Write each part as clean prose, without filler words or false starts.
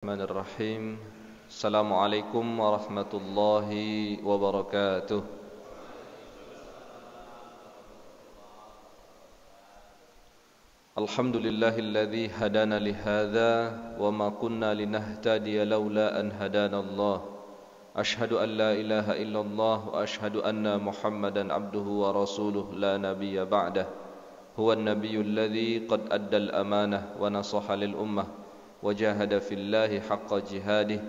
Bismillahirrahmanirrahim. Assalamualaikum warahmatullahi wabarakatuh. Alhamdulillahilladzi hadana lihadza wa ma kunna linahtadiya laula an hadanallah. Ashhadu an la ilaha illallah wa ashhadu anna Muhammadan abduhu wa rasuluh la nabiyya ba'dah. Huwa an-nabiyyul ladzi qad adda al-amanah wa nasaha lil ummah. وجاهد في الله حق جهاده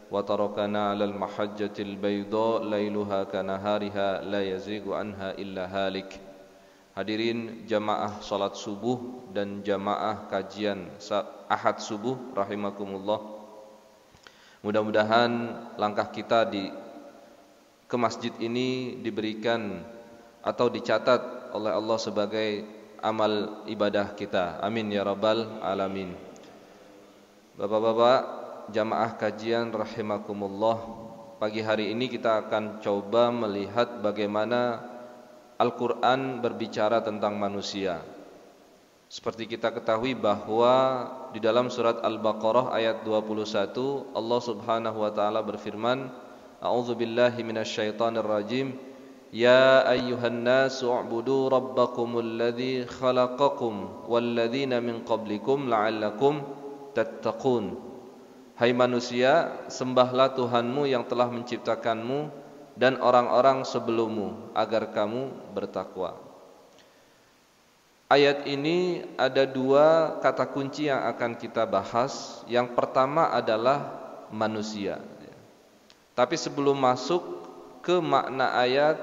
وتركنا على المحجة البيضاء ليلها كنهارها لا يزيغ عنها إلا هالك. Hadirin jamaah salat subuh dan jamaah kajian Ahad subuh rahimakumullah. Mudah-mudahan langkah kita ke masjid ini diberikan atau dicatat oleh Allah sebagai amal ibadah kita. Amin ya rabbal alamin. Bapak-bapak jamaah kajian rahimakumullah, pagi hari ini kita akan coba melihat bagaimana Al-Quran berbicara tentang manusia. Seperti kita ketahui bahwa di dalam surat Al-Baqarah ayat 21 Allah subhanahu wa ta'ala berfirman, A'udzubillahi minasyaitonirrajim, Ya ayyuhan nasu u'budu rabbakumul ladzi khalaqakum walladzina min qablikum la'allakum tattaqun. Hai manusia, sembahlah Tuhanmu yang telah menciptakanmu dan orang-orang sebelummu agar kamu bertakwa. Ayat ini ada dua kata kunci yang akan kita bahas. Yang pertama adalah manusia. Tapi sebelum masuk ke makna ayat,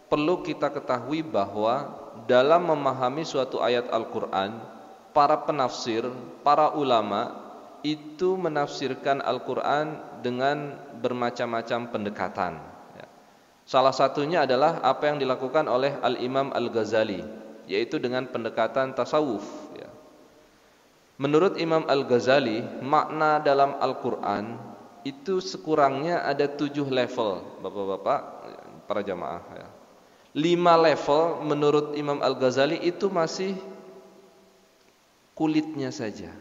perlu kita ketahui bahwa dalam memahami suatu ayat Al-Quran, para penafsir, para ulama itu menafsirkan Al-Quran dengan bermacam-macam pendekatan. Salah satunya adalah apa yang dilakukan oleh Al-Imam Al-Ghazali, yaitu dengan pendekatan tasawuf. Menurut Imam Al-Ghazali, makna dalam Al-Quran itu sekurangnya ada 7 level, bapak-bapak, para jamaah. 5 level menurut Imam Al-Ghazali itu masih kulitnya saja.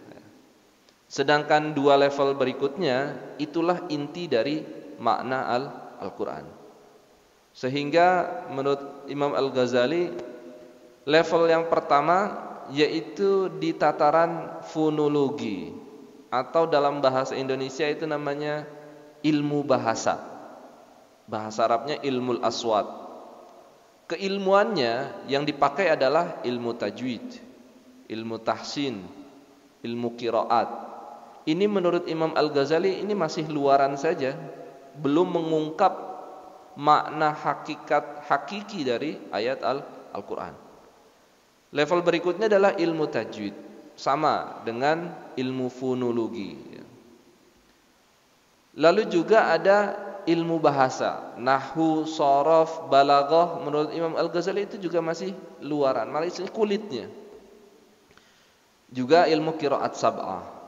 Sedangkan 2 level berikutnya itulah inti dari makna Al-Quran. Sehingga menurut Imam Al-Ghazali, level yang pertama yaitu di tataran fonologi, atau dalam bahasa Indonesia itu namanya ilmu bahasa. Bahasa Arabnya ilmul aswat. Keilmuannya yang dipakai adalah ilmu tajwid, ilmu tahsin, ilmu qiraat. Ini menurut Imam Al-Ghazali ini masih luaran saja, belum mengungkap makna hakiki dari ayat Al-Quran. Level berikutnya adalah ilmu tajwid, sama dengan ilmu fonologi. Lalu juga ada ilmu bahasa, nahwu, shoraf, balaghah. Menurut Imam Al-Ghazali itu juga masih luaran, malah kulitnya. Juga ilmu qiraat sab'ah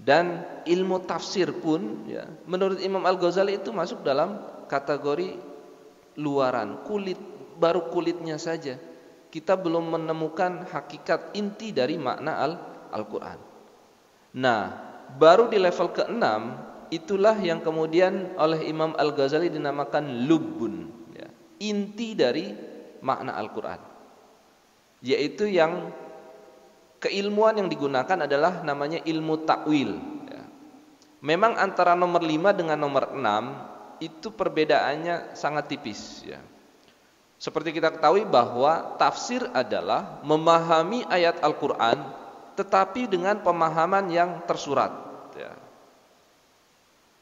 dan ilmu tafsir pun menurut Imam Al-Ghazali itu masuk dalam kategori luaran, baru kulitnya saja. Kita belum menemukan hakikat inti dari makna Al-Quran. Nah, baru di level ke-6 itulah yang kemudian oleh Imam Al-Ghazali dinamakan lubbun, inti dari makna Al-Quran, yaitu yang keilmuan yang digunakan adalah namanya ilmu takwil. Memang antara nomor 5 dengan nomor 6 itu perbedaannya sangat tipis. Seperti kita ketahui bahwa tafsir adalah memahami ayat Al-Quran tetapi dengan pemahaman yang tersurat.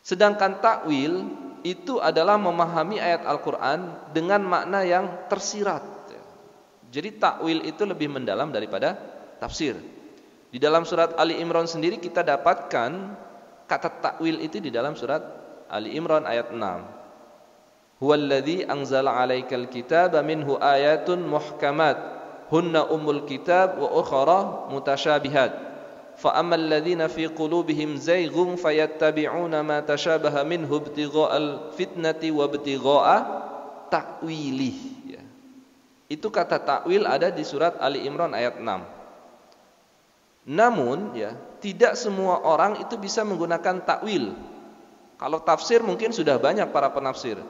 Sedangkan takwil itu adalah memahami ayat Al-Quran dengan makna yang tersirat. Jadi takwil itu lebih mendalam daripada tafsir. Di dalam surat Ali Imran sendiri kita dapatkan kata takwil itu di dalam surat Ali Imran ayat 6. Huwallazi anzala 'alaikal kitaba minhu ayatun muhkamat hunna ummul kitab wa ukhra mutasyabihat. Fa ammal ladzina fi qulubihim zayghun fayattabi'una ma tashabaha minhu ibtigha'al fitnati wa ibtigha'a ta'wilih. Itu kata takwil ada di surat Ali Imran ayat 6. Namun tidak semua orang itu bisa menggunakan takwil. Kalau tafsir mungkin sudah banyak para penafsir.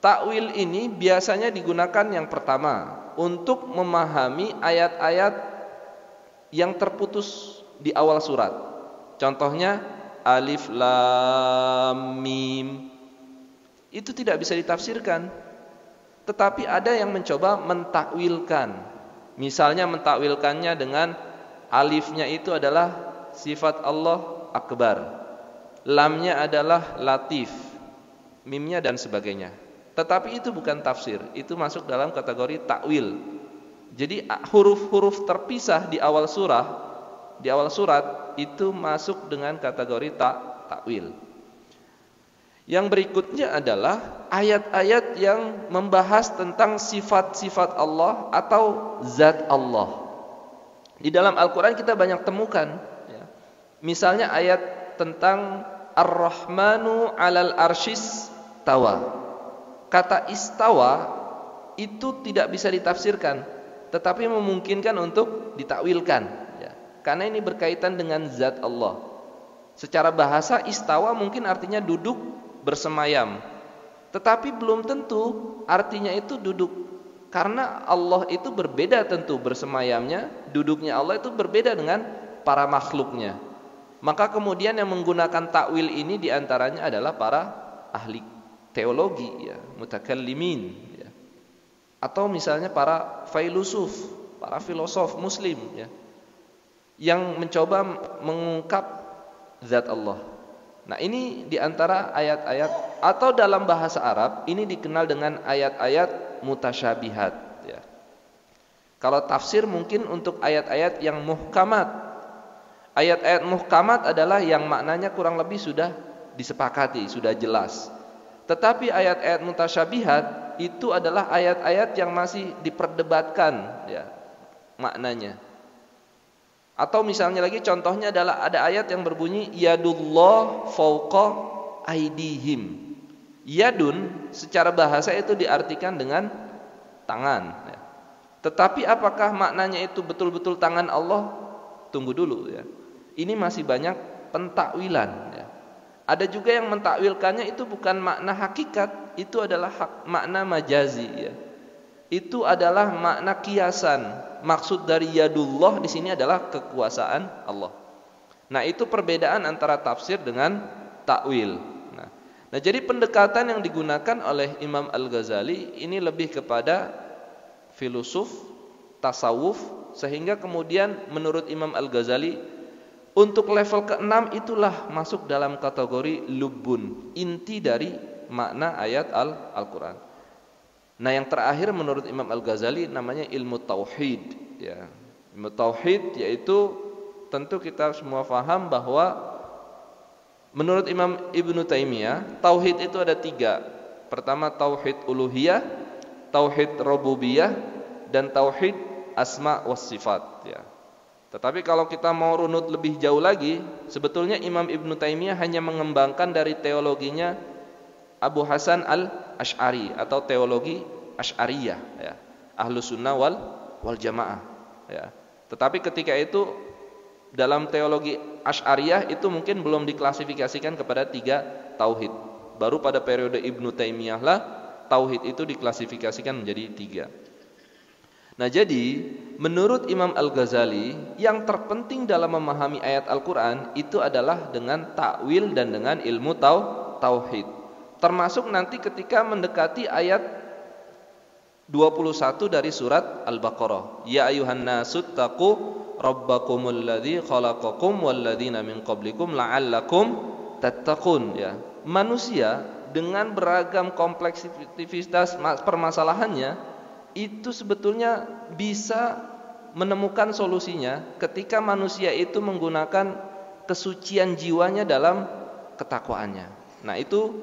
Takwil ini biasanya digunakan yang pertama untuk memahami ayat-ayat yang terputus di awal surat. Contohnya alif lam mim. Itu tidak bisa ditafsirkan. Tetapi ada yang mencoba mentakwilkan. Misalnya mentakwilkannya dengan alifnya itu adalah sifat Allah akbar, lamnya adalah latif, mimnya dan sebagainya. Tetapi itu bukan tafsir, itu masuk dalam kategori takwil. Jadi huruf-huruf terpisah di awal surat itu masuk dengan kategori takwil. Yang berikutnya adalah ayat-ayat yang membahas tentang sifat-sifat Allah atau zat Allah. Di dalam Al-Quran kita banyak temukan ya. Misalnya ayat tentang Ar-Rahmanu 'alal arsyis tawa. Kata istawa itu tidak bisa ditafsirkan, tetapi memungkinkan untuk ditakwilkan ya. Karena ini berkaitan dengan zat Allah. Secara bahasa istawa mungkin artinya duduk bersemayam, tetapi belum tentu artinya itu duduk. Karena Allah itu berbeda tentu bersemayamnya, duduknya Allah itu berbeda dengan para makhluknya. Maka kemudian yang menggunakan takwil ini diantaranya adalah para ahli teologi, ya, mutakallimin, ya. Atau misalnya para filosof, para filosof Muslim, ya, yang mencoba mengungkap zat Allah. Nah ini diantara ayat-ayat atau dalam bahasa Arab ini dikenal dengan ayat-ayat mutasyabihat ya. Kalau tafsir mungkin untuk ayat-ayat yang muhkamat. Ayat-ayat muhkamat adalah yang maknanya kurang lebih sudah disepakati, sudah jelas. Tetapi ayat-ayat mutasyabihat itu adalah ayat-ayat yang masih diperdebatkan ya, maknanya. Atau misalnya lagi contohnya adalah ada ayat yang berbunyi yadullah fauqa aidihim. Yadun secara bahasa itu diartikan dengan tangan ya. Tetapi apakah maknanya itu betul-betul tangan Allah? Tunggu dulu ya. Ini masih banyak pentakwilan ya. Ada juga yang mentakwilkannya itu bukan makna hakikat, itu adalah makna majazi ya. Itu adalah makna kiasan. Maksud dari yadullah di sini adalah kekuasaan Allah. Nah, itu perbedaan antara tafsir dengan takwil. Nah, jadi pendekatan yang digunakan oleh Imam Al-Ghazali ini lebih kepada filosof, tasawuf, sehingga kemudian menurut Imam Al-Ghazali untuk level ke-6 itulah masuk dalam kategori lubbun, inti dari makna ayat Al-Quran. Nah yang terakhir menurut Imam Al-Ghazali namanya ilmu tauhid ya. Ilmu tauhid yaitu tentu kita semua faham bahwa menurut Imam Ibnu Taimiyah tauhid itu ada 3. Pertama tauhid uluhiyah, tauhid rububiyah, dan tauhid asma was sifat ya. Tetapi kalau kita mau runut lebih jauh lagi, sebetulnya Imam Ibnu Taimiyah hanya mengembangkan dari teologinya Abu Hasan al-Ash'ari atau teologi Asy'ariyah ya. Ahlus sunnah wal jamaah ya. Tetapi ketika itu dalam teologi Asy'ariyah itu mungkin belum diklasifikasikan kepada 3 tauhid. Baru pada periode Ibnu Taimiyah lah tauhid itu diklasifikasikan menjadi 3. Nah jadi menurut Imam Al-Ghazali yang terpenting dalam memahami ayat Al-Quran itu adalah dengan takwil dan dengan ilmu tauhid. Termasuk nanti ketika mendekati ayat 21 dari surat Al-Baqarah. Ya ayuhan nasu taqu rabbakumul ladzi khalaqakum wal ladzina min qablikum la'allakum tattaqun ya. Manusia dengan beragam kompleksitas permasalahannya itu sebetulnya bisa menemukan solusinya ketika manusia itu menggunakan kesucian jiwanya dalam ketakwaannya. Nah, itu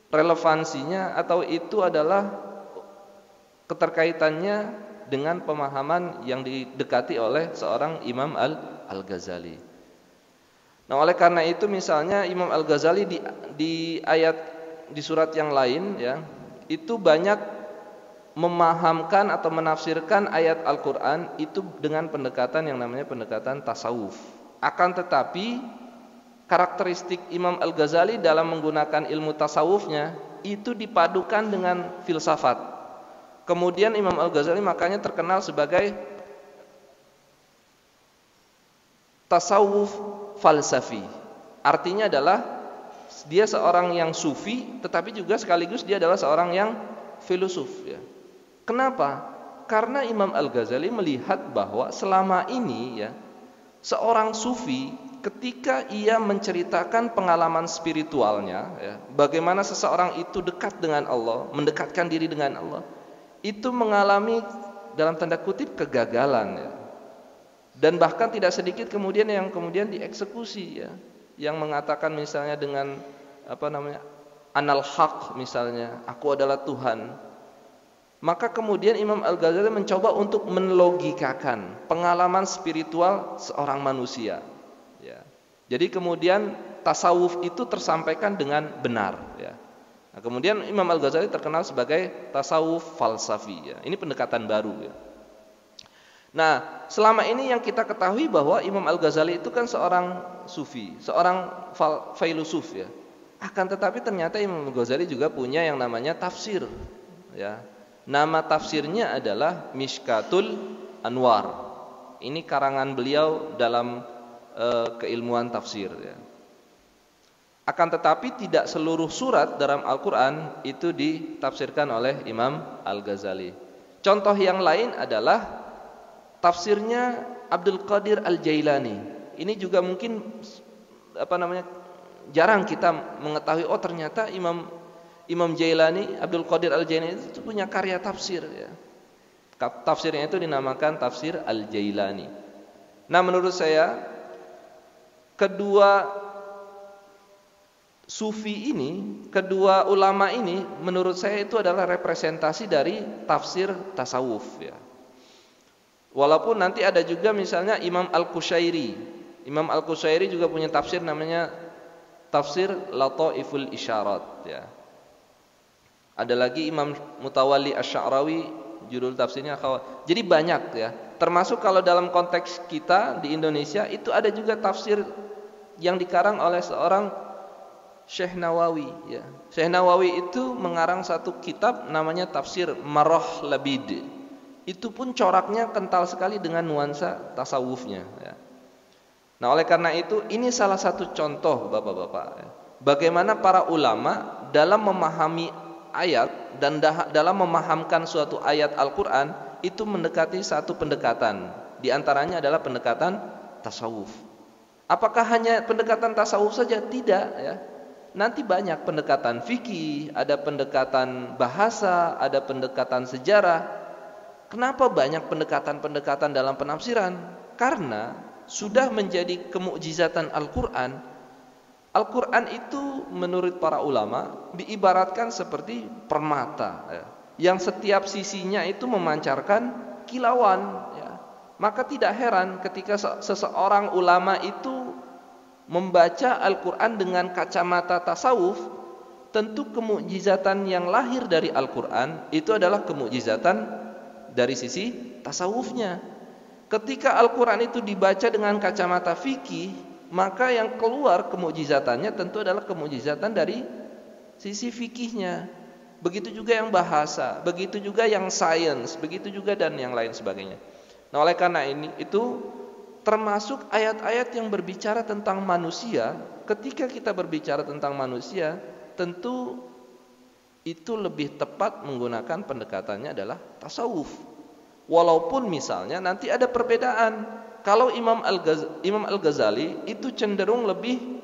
relevansinya atau itu adalah keterkaitannya dengan pemahaman yang didekati oleh seorang Imam Al-Ghazali. Nah, oleh karena itu misalnya Imam Al-Ghazali di ayat di surat yang lain ya, itu banyak memahamkan atau menafsirkan ayat Al-Qur'an itu dengan pendekatan yang namanya pendekatan tasawuf Akan tetapi karakteristik Imam Al-Ghazali dalam menggunakan ilmu tasawufnya itu dipadukan dengan filsafat. Kemudian Imam Al-Ghazali makanya terkenal sebagai tasawuf falsafi. Artinya adalah dia seorang yang sufi, tetapi juga sekaligus dia adalah seorang yang filosof, ya. Kenapa? Karena Imam Al-Ghazali melihat bahwa selama ini, ya, seorang sufi ketika ia menceritakan pengalaman spiritualnya, ya, bagaimana seseorang itu dekat dengan Allah, mendekatkan diri dengan Allah, itu mengalami dalam tanda kutip kegagalan, ya. Dan bahkan tidak sedikit kemudian yang dieksekusi, ya, yang mengatakan misalnya dengan anal haq, misalnya aku adalah Tuhan. Maka kemudian Imam Al-Ghazali mencoba untuk menlogikakan pengalaman spiritual seorang manusia, ya. Jadi kemudian tasawuf itu tersampaikan dengan benar, ya. Nah, kemudian Imam Al-Ghazali terkenal sebagai tasawuf falsafi, ya. Ini pendekatan baru, ya. Nah, selama ini yang kita ketahui bahwa Imam Al-Ghazali itu kan seorang sufi, seorang filosof, ya. Akan tetapi ternyata Imam Al-Ghazali juga punya yang namanya tafsir, ya. Nama tafsirnya adalah Mishkatul Anwar. Ini karangan beliau dalam keilmuan tafsir, ya. Akan tetapi tidak seluruh surat dalam Al-Quran itu ditafsirkan oleh Imam Al-Ghazali. Contoh yang lain adalah tafsirnya Abdul Qadir Al-Jailani. Ini juga mungkin jarang kita mengetahui, oh ternyata Imam Jailani, Abdul Qadir Al-Jailani itu punya karya tafsir, ya. Tafsirnya itu dinamakan tafsir Al-Jailani. Nah, menurut saya kedua sufi ini, kedua ulama ini menurut saya itu adalah representasi dari tafsir tasawuf, ya. Walaupun nanti ada juga misalnya Imam Al-Qushairi. Imam Al-Qushairi juga punya tafsir namanya Tafsir Lataiful Isyarat, ya. Ada lagi Imam Mutawalli Asy-Sya'rawi, judul tafsirnya Jadi banyak, ya. Termasuk kalau dalam konteks kita di Indonesia itu ada juga tafsir yang dikarang oleh seorang Syekh Nawawi, ya. Syekh Nawawi itu mengarang satu kitab namanya Tafsir Marah Labid. Itu pun coraknya kental sekali dengan nuansa tasawufnya, ya. Nah, oleh karena itu ini salah satu contoh Bapak-bapak, ya, bagaimana para ulama dalam memahami ayat dan dalam memahamkan suatu ayat Al-Quran itu mendekati satu pendekatan. Di antaranya adalah pendekatan tasawuf. Apakah hanya pendekatan tasawuf saja? Tidak, ya. Nanti banyak pendekatan fikih, ada pendekatan bahasa, ada pendekatan sejarah. Kenapa banyak pendekatan-pendekatan dalam penafsiran? Karena sudah menjadi kemukjizatan Al-Quran. Al-Quran itu menurut para ulama diibaratkan seperti permata, ya, yang setiap sisinya itu memancarkan kilauan, ya. Maka tidak heran ketika seseorang ulama itu membaca Al-Quran dengan kacamata tasawuf, tentu kemukjizatan yang lahir dari Al-Quran itu adalah kemukjizatan dari sisi tasawufnya. Ketika Al-Quran itu dibaca dengan kacamata fikih, maka yang keluar kemukjizatannya tentu adalah kemukjizatan dari sisi fikihnya. Begitu juga yang bahasa, begitu juga yang sains, begitu juga dan yang lain sebagainya. Nah, oleh karena ini itu termasuk ayat-ayat yang berbicara tentang manusia. Ketika kita berbicara tentang manusia, tentu itu lebih tepat menggunakan pendekatannya adalah tasawuf. Walaupun misalnya nanti ada perbedaan. Kalau Imam Al-Ghazali itu cenderung lebih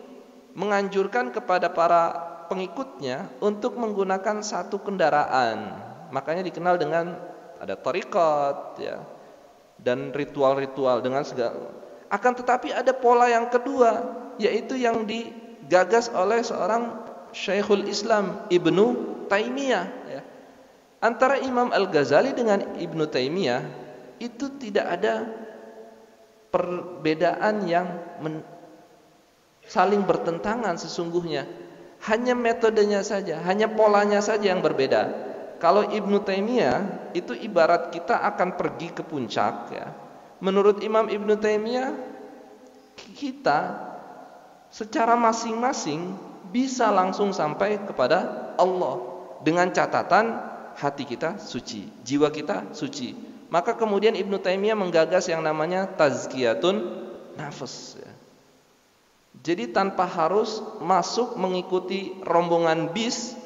menganjurkan kepada para pengikutnya untuk menggunakan satu kendaraan. Makanya dikenal dengan ada tariqat, ya, dan ritual-ritual dengan segala. Akan tetapi ada pola yang kedua, yaitu yang digagas oleh seorang Syekhul Islam Ibnu Taimiyah, ya. Antara Imam Al-Ghazali dengan Ibnu Taimiyah itu tidak ada perbedaan yang saling bertentangan sesungguhnya. Hanya metodenya saja, hanya polanya saja yang berbeda. Kalau Ibnu Taimiyah itu ibarat kita akan pergi ke puncak, ya. Menurut Imam Ibnu Taimiyah, kita secara masing-masing bisa langsung sampai kepada Allah dengan catatan hati kita suci, jiwa kita suci. Maka kemudian Ibnu Taimiyah menggagas yang namanya tazkiyatun nafs ya. Jadi tanpa harus masuk mengikuti rombongan bis,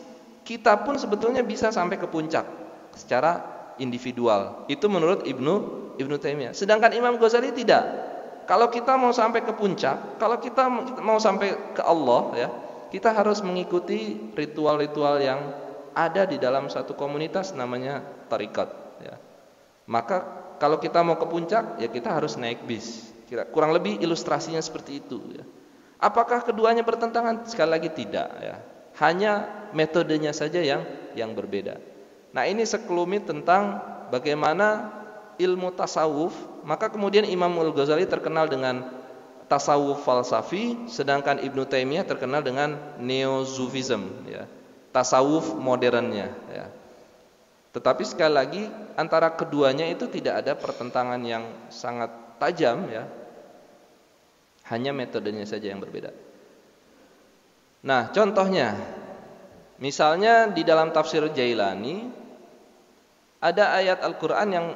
kita pun sebetulnya bisa sampai ke puncak secara individual. Itu menurut Ibnu Taimiyah. Sedangkan Imam Ghazali tidak. Kalau kita mau sampai ke puncak, kalau kita mau sampai ke Allah ya, kita harus mengikuti ritual-ritual yang ada di dalam satu komunitas namanya tarikat ya. Maka kalau kita mau ke puncak ya kita harus naik bis. Kurang lebih ilustrasinya seperti itu ya. Apakah keduanya bertentangan? Sekali lagi tidak ya. Hanya metodenya saja yang berbeda. Nah, ini sekelumit tentang bagaimana ilmu tasawuf. Maka kemudian Imam Al-Ghazali terkenal dengan tasawuf falsafi, sedangkan Ibnu Taimiyah terkenal dengan neo-sufism ya. Tasawuf modernnya ya. Tetapi sekali lagi antara keduanya itu tidak ada pertentangan yang sangat tajam ya. Hanya metodenya saja yang berbeda. Nah, contohnya misalnya di dalam tafsir Jailani ada ayat Al-Qur'an yang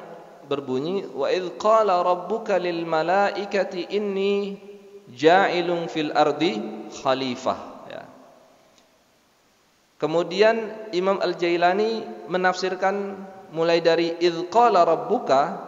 berbunyi wa idz qala rabbuka lil malaikati inni ja'ilun fil ardi khalifah ya. Kemudian Imam Al-Jailani menafsirkan mulai dari idz qala rabbuka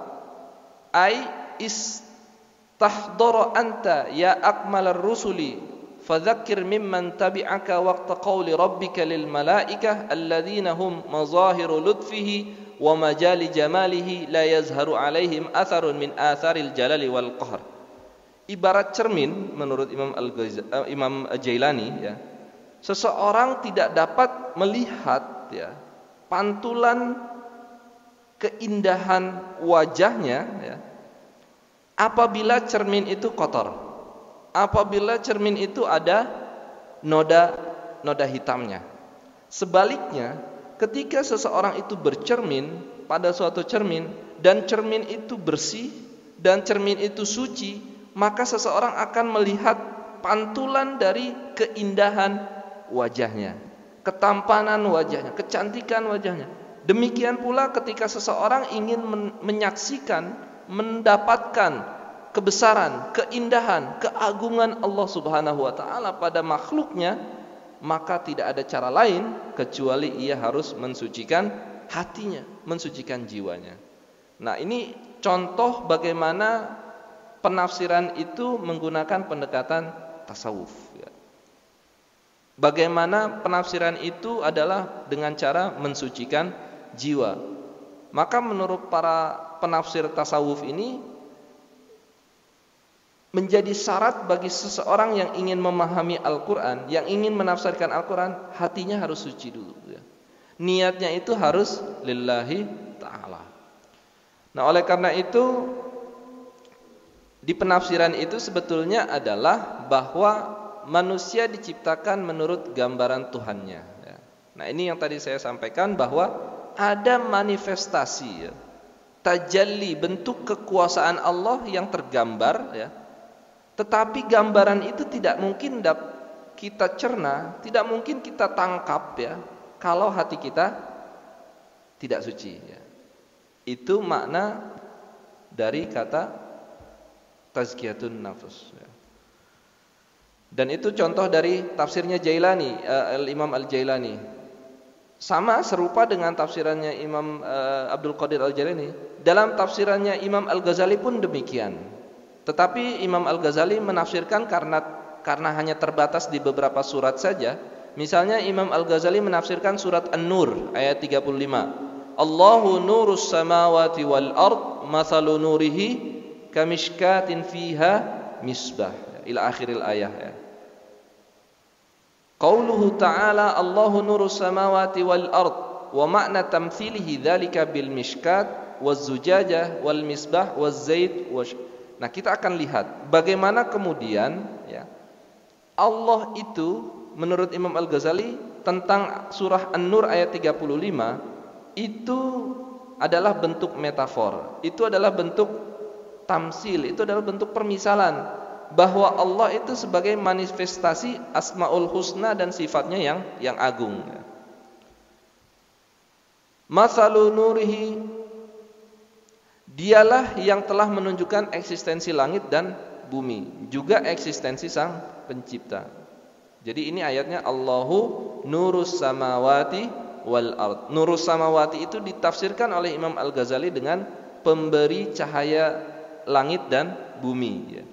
ay istahdara anta ya akmalar rusuli fadzakkir mimman tabi'aka waqta qawli rabbika lil malaikah alladhina hum mazahiru lutfihi wa majali jamalihi la yazharu alaihim atharun min atharil jalali wal qahr. Ibarat cermin menurut Imam Jailani ya. Seseorang tidak dapat melihat ya pantulan keindahan wajahnya ya, apabila cermin itu kotor, apabila cermin itu ada noda hitamnya. Sebaliknya, ketika seseorang itu bercermin pada suatu cermin dan cermin itu bersih dan cermin itu suci, maka seseorang akan melihat pantulan dari keindahan wajahnya, ketampanan wajahnya, kecantikan wajahnya. Demikian pula ketika seseorang ingin menyaksikan, mendapatkan kebesaran, keindahan, keagungan Allah Subhanahu wa taala pada makhluknya, maka tidak ada cara lain kecuali ia harus mensucikan hatinya, mensucikan jiwanya. Nah, ini contoh bagaimana penafsiran itu menggunakan pendekatan tasawuf ya. Bagaimana penafsiran itu adalah dengan cara mensucikan jiwa. Maka menurut para penafsir tasawuf ini menjadi syarat bagi seseorang yang ingin memahami Al-Quran, yang ingin menafsirkan Al-Quran, hatinya harus suci dulu ya. Niatnya itu harus lillahi ta'ala. Nah, oleh karena itu di penafsiran itu sebetulnya adalah bahwa manusia diciptakan menurut gambaran Tuhannya ya. Nah, ini yang tadi saya sampaikan bahwa ada manifestasi ya, tajalli, bentuk kekuasaan Allah yang tergambar ya. Tetapi gambaran itu tidak mungkin kita cerna, tidak mungkin kita tangkap ya, kalau hati kita tidak suci ya. Itu makna dari kata tazkiyatun nafs ya. Dan itu contoh dari tafsirnya Jailani, Imam Al-Jailani. Sama serupa dengan tafsirannya Imam Abdul Qadir Al-Jailani. Dalam tafsirannya Imam Al-Ghazali pun demikian. Tetapi Imam Al-Ghazali menafsirkan karena hanya terbatas di beberapa surat saja. Misalnya Imam Al-Ghazali menafsirkan surat An-Nur ayat 35. Allahu nurus samawati wal ard mathalu nurihi kamishkatin fiha misbah ila akhiril ayah ya. Qauluhu ta'ala Allahu nurus samawati wal ard wa ma'na tamthilihi dzalika bil mishkat waz zujajah wal misbah waz zait. Nah, kita akan lihat bagaimana kemudian ya Allah itu menurut Imam Al-Ghazali tentang surah An-Nur ayat 35 itu adalah bentuk metafor, itu adalah bentuk tamsil, itu adalah bentuk permisalan bahwa Allah itu sebagai manifestasi Asmaul Husna dan sifatnya yang agung. Mathalu nurihi, dialah yang telah menunjukkan eksistensi langit dan bumi, juga eksistensi Sang Pencipta. Jadi ini ayatnya Allahu nurus samawati wal ard. Nurus samawati itu ditafsirkan oleh Imam Al-Ghazali dengan pemberi cahaya langit dan bumi, ya.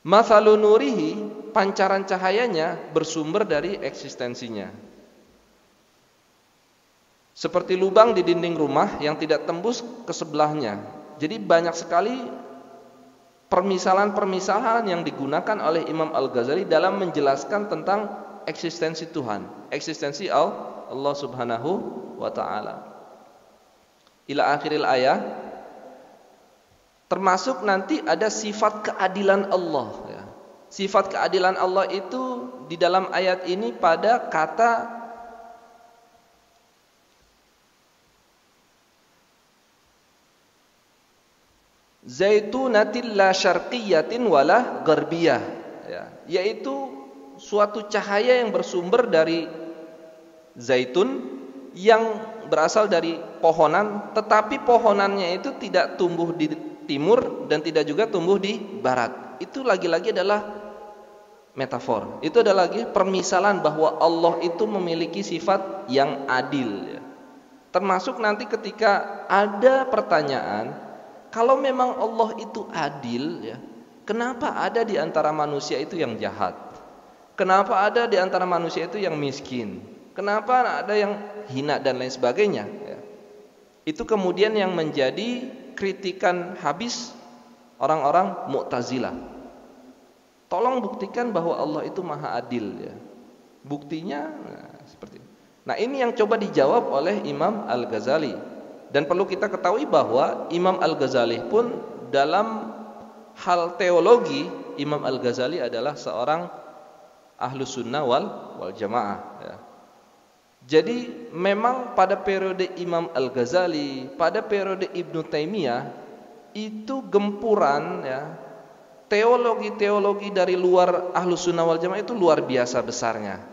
Mathalu nurihi, pancaran cahayanya bersumber dari eksistensinya. Seperti lubang di dinding rumah yang tidak tembus ke sebelahnya. Jadi banyak sekali permisalan-permisalan yang digunakan oleh Imam Al-Ghazali dalam menjelaskan tentang eksistensi Tuhan, eksistensi Allah Subhanahu wa ta'ala. Ila akhiril ayat, termasuk nanti ada sifat keadilan Allah, ya. Sifat keadilan Allah itu di dalam ayat ini pada kata zaitunatil la syarqiyatin wala gharbiyah, ya, yaitu suatu cahaya yang bersumber dari zaitun yang berasal dari pohonan, tetapi pohonannya itu tidak tumbuh di timur dan tidak juga tumbuh di barat. Itu lagi-lagi adalah metafor. Itu adalah lagi permisalan bahwa Allah itu memiliki sifat yang adil, ya. Termasuk nanti ketika ada pertanyaan, kalau memang Allah itu adil, ya, kenapa ada di antara manusia itu yang jahat? Kenapa ada di antara manusia itu yang miskin? Kenapa ada yang hina dan lain sebagainya, ya. Itu kemudian yang menjadi kritikan habis orang-orang Mu'tazilah. Tolong buktikan bahwa Allah itu maha adil, ya. Buktinya seperti ini. Nah, ini yang coba dijawab oleh Imam Al-Ghazali. Dan perlu kita ketahui bahwa Imam Al-Ghazali pun dalam hal teologi, Imam Al-Ghazali adalah seorang ahlus sunnah wal jamaah, ya. Jadi memang pada periode Imam Al-Ghazali, pada periode Ibnu Taimiyah itu gempuran, ya, teologi-teologi dari luar ahlus sunnah wal jamaah itu luar biasa besarnya.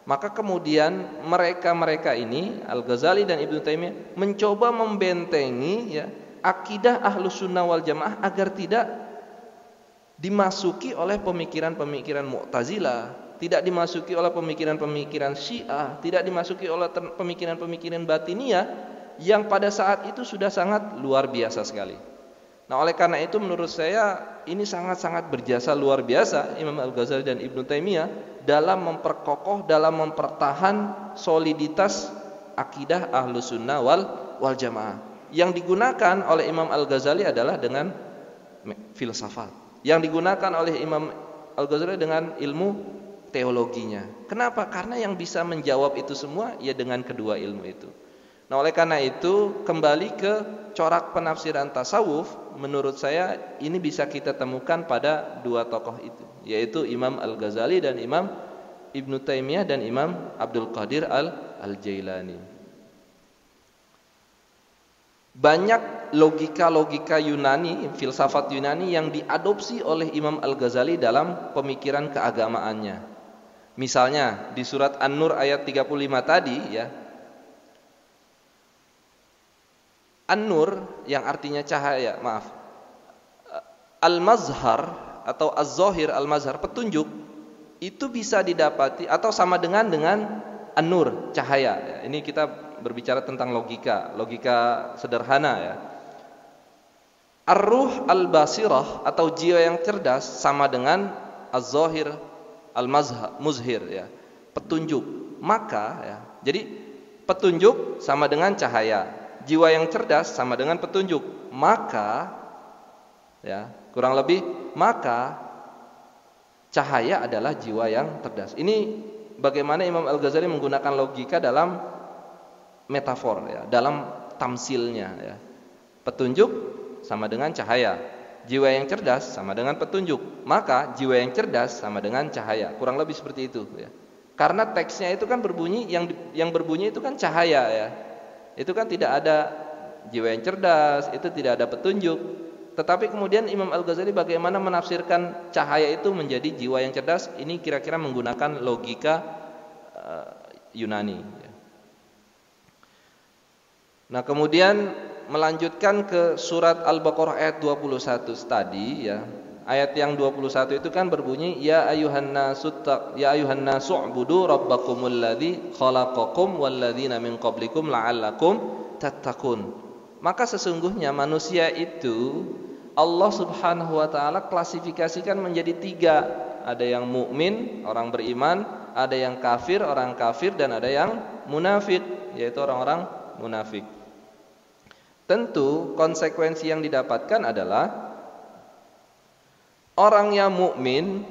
Maka kemudian mereka ini Al-Ghazali dan Ibnu Taimiyah mencoba membentengi, ya, akidah ahlus sunnah wal jamaah agar tidak dimasuki oleh pemikiran-pemikiran Mu'tazilah, tidak dimasuki oleh pemikiran-pemikiran Syiah, tidak dimasuki oleh pemikiran-pemikiran Batiniyah yang pada saat itu sudah sangat luar biasa sekali. Nah, oleh karena itu menurut saya ini sangat-sangat berjasa luar biasa Imam Al-Ghazali dan Ibnu Taimiyah dalam memperkokoh, dalam mempertahan soliditas akidah Ahlus Sunnah wal Jamaah. Yang digunakan oleh Imam Al-Ghazali adalah dengan filsafat. Yang digunakan oleh Imam Al-Ghazali dengan ilmu teologinya. Kenapa? Karena yang bisa menjawab itu semua ya dengan kedua ilmu itu. Nah, oleh karena itu kembali ke corak penafsiran tasawuf, menurut saya ini bisa kita temukan pada dua tokoh itu, yaitu Imam Al-Ghazali dan Imam Ibnu Taimiyah dan Imam Abdul Qadir Al-Jailani. Banyak logika-logika Yunani, filsafat Yunani yang diadopsi oleh Imam Al-Ghazali dalam pemikiran keagamaannya. Misalnya di surat An-Nur ayat 35 tadi, ya. An-Nur yang artinya cahaya, Al-Mazhar atau Az-Zahir Al-Mazhar, petunjuk, itu bisa didapati atau sama dengan An-Nur, cahaya. Ini kita berbicara tentang logika sederhana, ya. Ar-Ruh Al-Basirah atau jiwa yang cerdas sama dengan Az-Zahir Al-Muzhir, ya, petunjuk. Maka, ya, jadi petunjuk sama dengan cahaya, jiwa yang cerdas sama dengan petunjuk. Maka, ya, kurang lebih, maka cahaya adalah jiwa yang cerdas. Ini bagaimana Imam Al-Ghazali menggunakan logika dalam metafor, ya, dalam tamsilnya, ya. Petunjuk sama dengan cahaya, jiwa yang cerdas sama dengan petunjuk, maka jiwa yang cerdas sama dengan cahaya. Kurang lebih seperti itu, ya. Karena teksnya itu kan berbunyi, yang berbunyi itu kan cahaya, ya. Itu kan tidak ada jiwa yang cerdas, itu tidak ada petunjuk. Tetapi kemudian Imam Al-Ghazali bagaimana menafsirkan cahaya itu menjadi jiwa yang cerdas, ini kira-kira menggunakan logika Yunani. Nah, kemudian melanjutkan ke surat Al-Baqarah ayat 21 tadi ya. Ayat yang 21 itu kan berbunyi ya ayuhan nasu ubudu rabbakumul ladzi khalaqakum walladzina min qablikum la'allakum tattaqun. Maka sesungguhnya manusia itu Allah Subhanahu wa taala klasifikasikan menjadi 3. Ada yang mukmin, orang beriman, ada yang kafir, orang kafir, dan ada yang munafik, yaitu orang-orang munafik. Tentu konsekuensi yang didapatkan adalah orang yang mukmin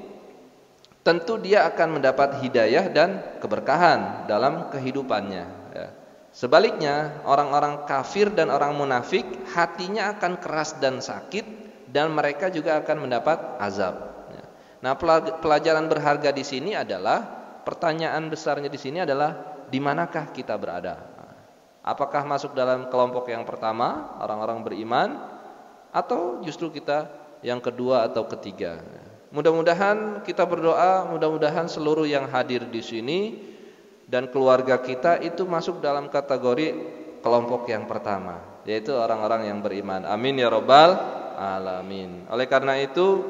tentu dia akan mendapat hidayah dan keberkahan dalam kehidupannya ya. Sebaliknya orang-orang kafir dan orang munafik hatinya akan keras dan sakit dan mereka juga akan mendapat azab ya. Nah, pelajaran berharga di sini adalah, pertanyaan besarnya di sini adalah di manakah kita berada? Apakah masuk dalam kelompok yang pertama, orang-orang beriman, atau justru kita yang kedua atau ketiga? Mudah-mudahan kita berdoa, mudah-mudahan seluruh yang hadir di sini dan keluarga kita itu masuk dalam kategori kelompok yang pertama, yaitu orang-orang yang beriman. Amin ya rabbal alamin. Oleh karena itu,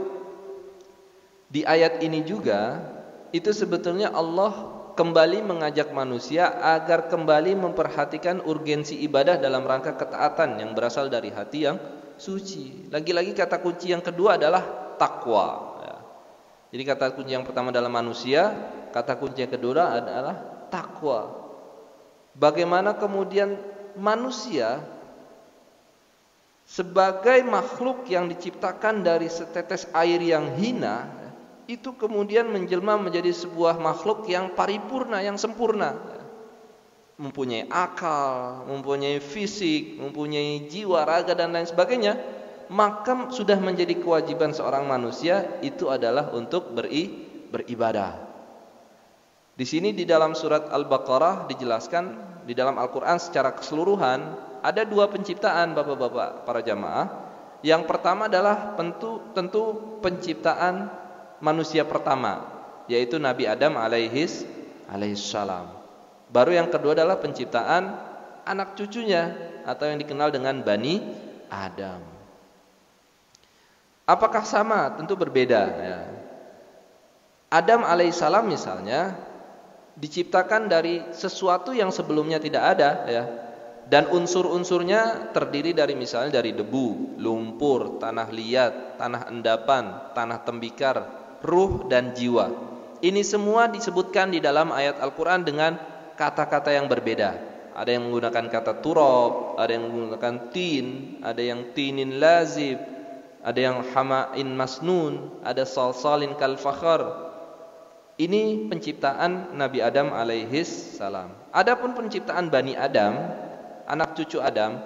di ayat ini juga itu sebetulnya Allah kembali mengajak manusia agar kembali memperhatikan urgensi ibadah dalam rangka ketaatan yang berasal dari hati yang suci. Lagi-lagi kata kunci yang kedua adalah takwa ya. Jadi kata kunci yang pertama adalah manusia, kata kunci yang kedua adalah takwa. Bagaimana kemudian manusia sebagai makhluk yang diciptakan dari setetes air yang hina itu kemudian menjelma menjadi sebuah makhluk yang paripurna, yang sempurna, mempunyai akal, mempunyai fisik, mempunyai jiwa, raga dan lain sebagainya. Maka sudah menjadi kewajiban seorang manusia itu adalah untuk beribadah. Di sini di dalam surat Al-Baqarah dijelaskan, di dalam Al-Quran secara keseluruhan ada 2 penciptaan bapak-bapak para jamaah. Yang pertama adalah tentu penciptaan manusia pertama, yaitu Nabi Adam alaihissalam. Baru yang kedua adalah penciptaan anak cucunya atau yang dikenal dengan Bani Adam. Apakah sama? Tentu berbeda ya. Adam alaihissalam misalnya diciptakan dari sesuatu yang sebelumnya tidak ada ya. Dan unsur-unsurnya terdiri dari misalnya dari debu, lumpur, tanah liat, tanah endapan, tanah tembikar, ruh dan jiwa. Ini semua disebutkan di dalam ayat Al-Quran dengan kata-kata yang berbeda. Ada yang menggunakan kata turab, ada yang menggunakan tin, ada yang tinin lazib, ada yang hama'in masnun, ada salsalin kalfakhar. Ini penciptaan Nabi Adam alaihis salam. Adapun penciptaan Bani Adam, anak cucu Adam,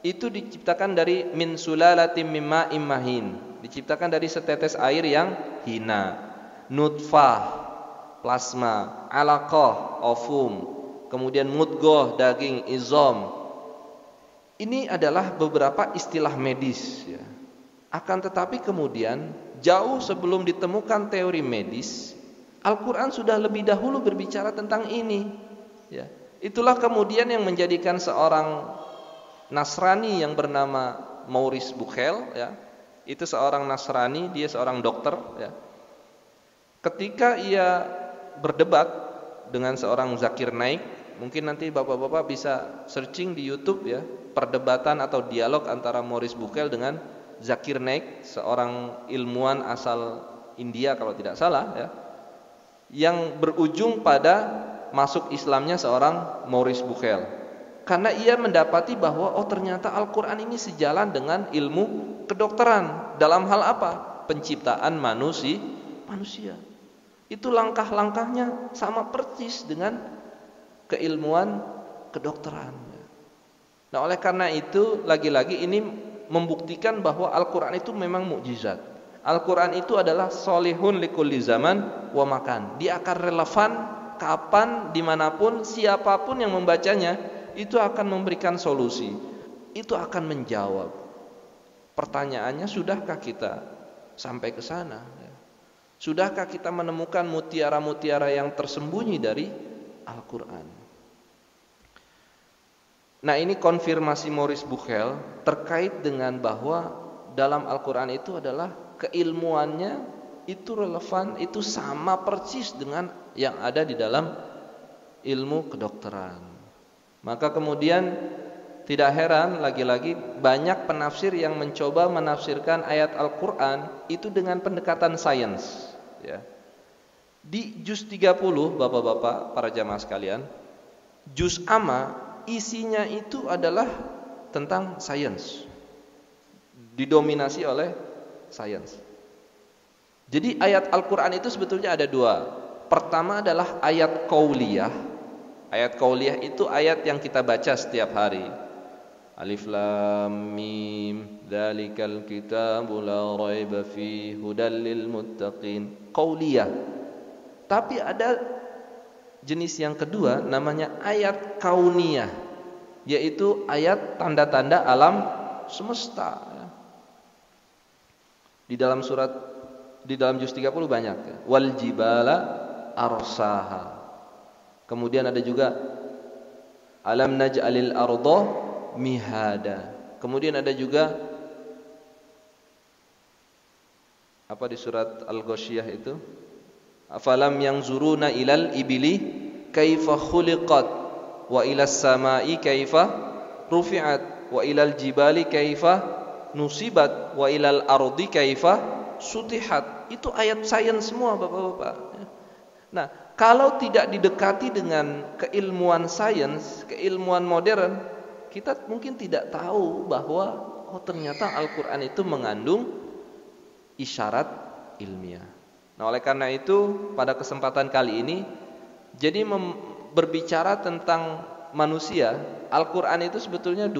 itu diciptakan dari min sulalatim mimma immahin, diciptakan dari setetes air yang hina, nutfah, plasma, alaqah, ovum, kemudian mudghah, daging, izom. Ini adalah beberapa istilah medis ya. Akan tetapi kemudian jauh sebelum ditemukan teori medis, Al-Quran sudah lebih dahulu berbicara tentang ini ya. Itulah kemudian yang menjadikan seorang Nasrani yang bernama Maurice Bucaille ya. Itu seorang Nasrani, dia seorang dokter ya. Ketika ia berdebat dengan seorang Zakir Naik, mungkin nanti bapak-bapak bisa searching di YouTube ya, perdebatan atau dialog antara Maurice Bucaille dengan Zakir Naik, seorang ilmuwan asal India kalau tidak salah ya, yang berujung pada masuk Islamnya seorang Maurice Bucaille. Karena ia mendapati bahwa ternyata Al-Quran ini sejalan dengan ilmu kedokteran. Dalam hal apa? Penciptaan manusia. Itu langkah-langkahnya sama persis dengan keilmuan kedokteran. Nah, oleh karena itu lagi-lagi ini membuktikan bahwa Al-Quran itu memang mukjizat. Al-Quran itu adalah solihun likulli zaman wa makan. Dia akan relevan kapan, dimanapun, siapapun yang membacanya, itu akan memberikan solusi, itu akan menjawab. Pertanyaannya, sudahkah kita sampai ke sana? Sudahkah kita menemukan mutiara-mutiara yang tersembunyi dari Al-Quran? Nah, ini konfirmasi Maurice Bucaille terkait dengan bahwa dalam Al-Quran itu adalah keilmuannya itu relevan, itu sama persis dengan yang ada di dalam ilmu kedokteran. Maka kemudian tidak heran lagi-lagi banyak penafsir yang mencoba menafsirkan ayat Al-Quran itu dengan pendekatan sains, ya. Di juz 30, Bapak-bapak, para jamaah sekalian, juz amma isinya itu adalah tentang sains, didominasi oleh sains. Jadi ayat Al-Quran itu sebetulnya ada dua. Pertama adalah ayat qauliyah. Ayat qauliyah itu ayat yang kita baca setiap hari. Alif lam mim dzalikal kitabu la raiba fihi hudal lil muttaqin. Qauliyah. Tapi ada jenis yang kedua namanya ayat kauniyah, yaitu ayat tanda-tanda alam semesta. Di dalam juz 30 banyak. Wal jibala arsaha. Kemudian ada juga alam naj'alil arda mihada. Kemudian ada juga apa di surat Al-Ghasyiyah itu? Afalam yanzuruna ilal ibili kaifa khuliqat wa ilas samai kaifa rufi'at wa ilal jibali kaifa nusibat wa ilal ardi kaifa sutihat. Itu ayat sains semua, Bapak-bapak. Nah, kalau tidak didekati dengan keilmuan sains, keilmuan modern, kita mungkin tidak tahu bahwa ternyata Al-Quran itu mengandung isyarat ilmiah. Nah, oleh karena itu pada kesempatan kali ini jadi berbicara tentang manusia, Al-Quran itu sebetulnya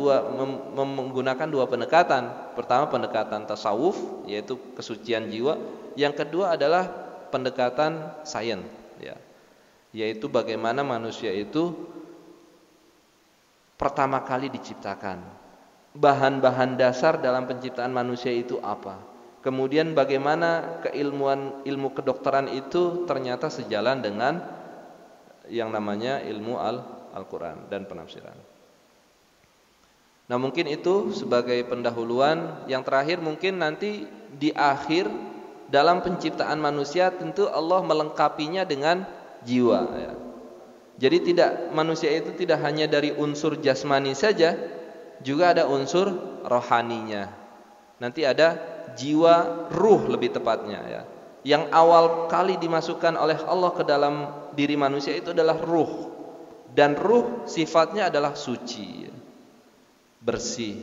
menggunakan dua pendekatan. Pertama pendekatan tasawuf, yaitu kesucian jiwa. Yang kedua adalah pendekatan sains, ya, yaitu bagaimana manusia itu pertama kali diciptakan. Bahan-bahan dasar dalam penciptaan manusia itu apa? Kemudian bagaimana ilmu kedokteran itu ternyata sejalan dengan yang namanya ilmu Al-Quran dan penafsiran. Nah, mungkin itu sebagai pendahuluan. Yang terakhir mungkin nanti di akhir dalam penciptaan manusia tentu Allah melengkapinya dengan jiwa, ya. Jadi manusia itu tidak hanya dari unsur jasmani saja, juga ada unsur rohaninya. Nanti ada jiwa, ruh lebih tepatnya, ya. Yang awal kali dimasukkan oleh Allah ke dalam diri manusia itu adalah ruh. Dan ruh sifatnya adalah suci, bersih.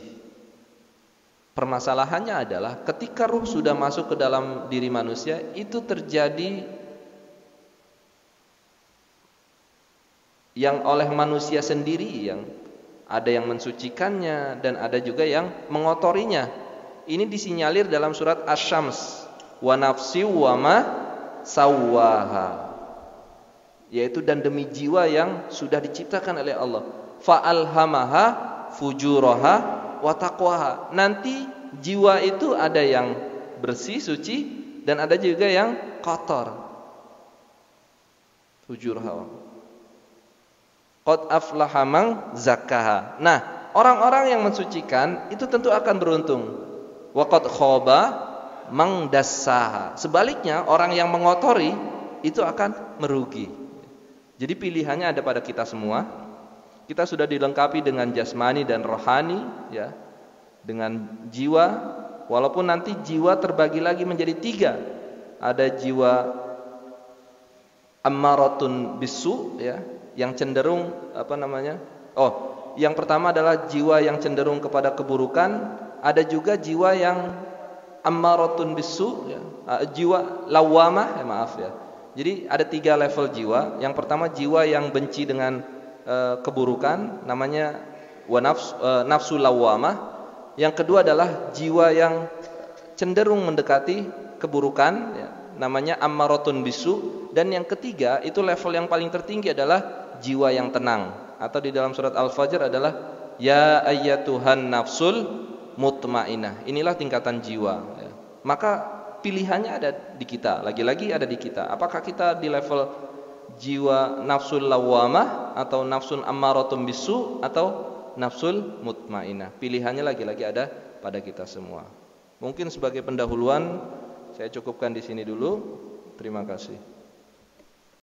Permasalahannya adalah ketika ruh sudah masuk ke dalam diri manusia, itu terjadi yang oleh manusia sendiri, yang ada yang mensucikannya dan ada juga yang mengotorinya. Ini disinyalir dalam surat Asy-Syams, wa nafsi wa ma sawwaha, yaitu dan demi jiwa yang sudah diciptakan oleh Allah, fa alhamaha fujuraha wa taqwaha. Nanti jiwa itu ada yang bersih, suci, dan ada juga yang kotor. Fujuraha qad aflaha man zakkaha. Nah, orang-orang yang mensucikan itu tentu akan beruntung. Wa qad khaba man dassaha. Sebaliknya, orang yang mengotori itu akan merugi. Jadi pilihannya ada pada kita semua. Kita sudah dilengkapi dengan jasmani dan rohani, ya, dengan jiwa. Walaupun nanti jiwa terbagi lagi menjadi 3. Ada jiwa ammaratun bisu, ya, yang cenderung yang pertama adalah jiwa yang cenderung kepada keburukan. Ada juga jiwa yang ammaratun bisu, ya, jiwa lawamah, ya. Jadi ada 3 level jiwa. Yang pertama jiwa yang benci dengan keburukan, namanya nafsu lawamah. Yang kedua adalah jiwa yang cenderung mendekati keburukan, ya, namanya ammaratun bisu. Dan yang ketiga, itu level yang paling tertinggi adalah jiwa yang tenang, atau di dalam surat Al-Fajr adalah ya ayyatuhan nafsul mutmainah. Inilah tingkatan jiwa ya. Maka pilihannya ada di kita, lagi-lagi ada di kita. Apakah kita di level jiwa nafsul lawamah atau nafsun ammaratun bisu atau nafsul mutmainah? Pilihannya lagi-lagi ada pada kita semua. Mungkin sebagai pendahuluan saya cukupkan di sini dulu. Terima kasih.